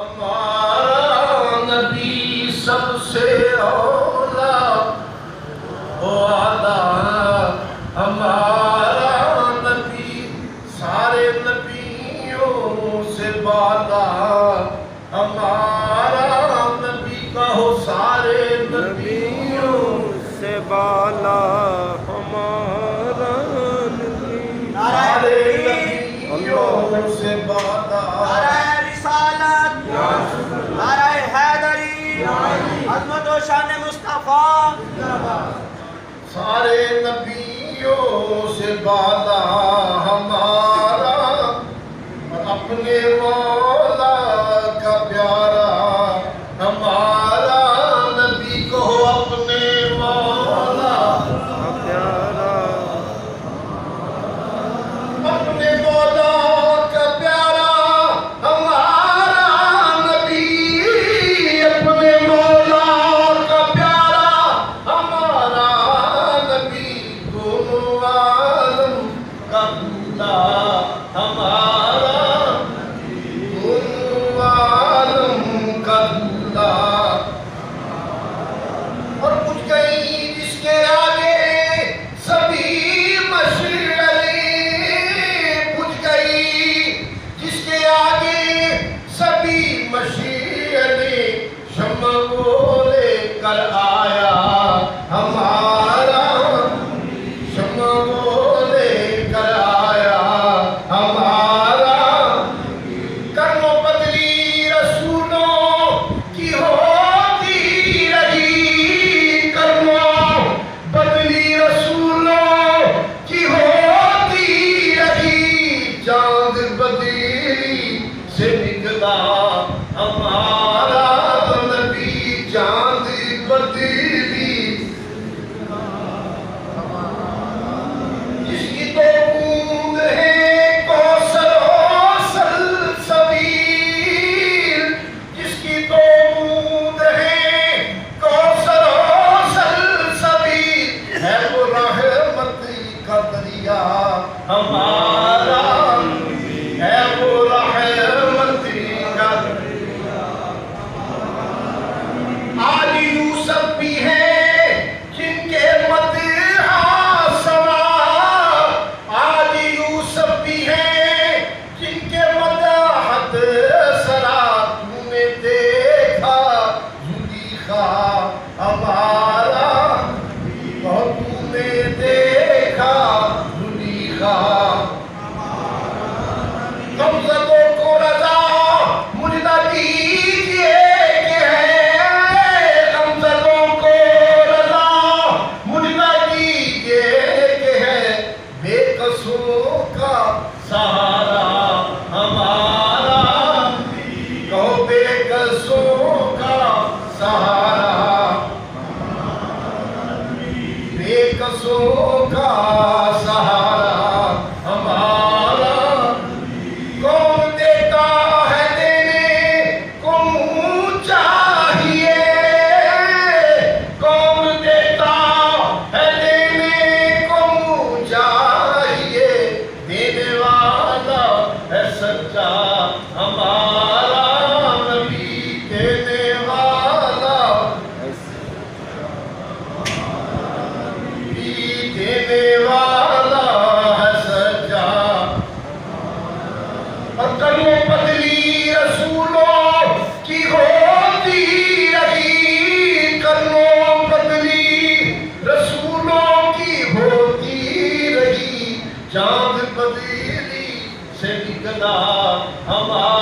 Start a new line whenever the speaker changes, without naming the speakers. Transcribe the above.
ہمارا نبی سب سے اولا و اعلیٰ، ہمارا نبی سارے نبیوں سے بالا، ہمارا نبی کہو سارے نبیوں
سے بالا ہمارا نبی،
سارے نبیوں سے بالا،
نعرہ رسالت، نعرہ حیدری، عظمت و شان مصطفیٰ،
سارے نبیوں سے بالا ہمارا، اور اپنے مولا کا پیارا ہمارا نبی کو اپنے مولا
کا پیارا،
اپنے مولا کا پیارا ہمارا نبی، اپنے مولا کا پیارا ہمارا نبی، دونوں عالم کا دولا ہمارا، دونوں عالم کا دولا، اور کچھ گئی جس کے آگے سبھی مشعلیں، کچھ گئی جس کے آگے سبھی مشعلیں، شمع وہ لے کر آیا ہمارا، شمع وہ لے کر آیا ہمارا، کرمو بدلی رسولوں کی ہوتی رہی، کرمو بدلی رسولوں کی ہوتی رہی، چاند بدلی سے نکلا ہمارا نبی، چاند بدلی جس کی تو بوند ہے کوثر و سلسبیل، جس کی تو بوند ہے کوثر و سلسبیل، ہے وہ رحمت کا دریا ہمارا، ہے وہ رحمت کا دریا، آل یوسف بھی ہیں جن کے مدح سما، آل یوسف بھی ہیں جن کے مدح سرا، تو نے دیکھا زلیخا ہمارا، اور تو نے دیکھا زلیخا، غمزدوں کو رضا مجدہ دیجئے کہ ہے، غمزدوں کو رضا مجدہ دیجئے کہ ہے، بے قصوں کا سہارا ہمارا، کہو بے قصوں کا سہارا، بے قصوں کا سہارا ہمارا، کون دیتا ہے دینے کو منہ چاہیے، کون دیتا ہے دینے کو منہ چاہیے، دینے والا ہے سچا ہمارا نبی، دینے والا نبی، دینے والا ہے سچا، اور کرمو بدلی رسولوں کی ہوتی رہی، کرمو بدلی رسولوں کی ہوتی رہی، چاند بدلی سے نکلا ہمارا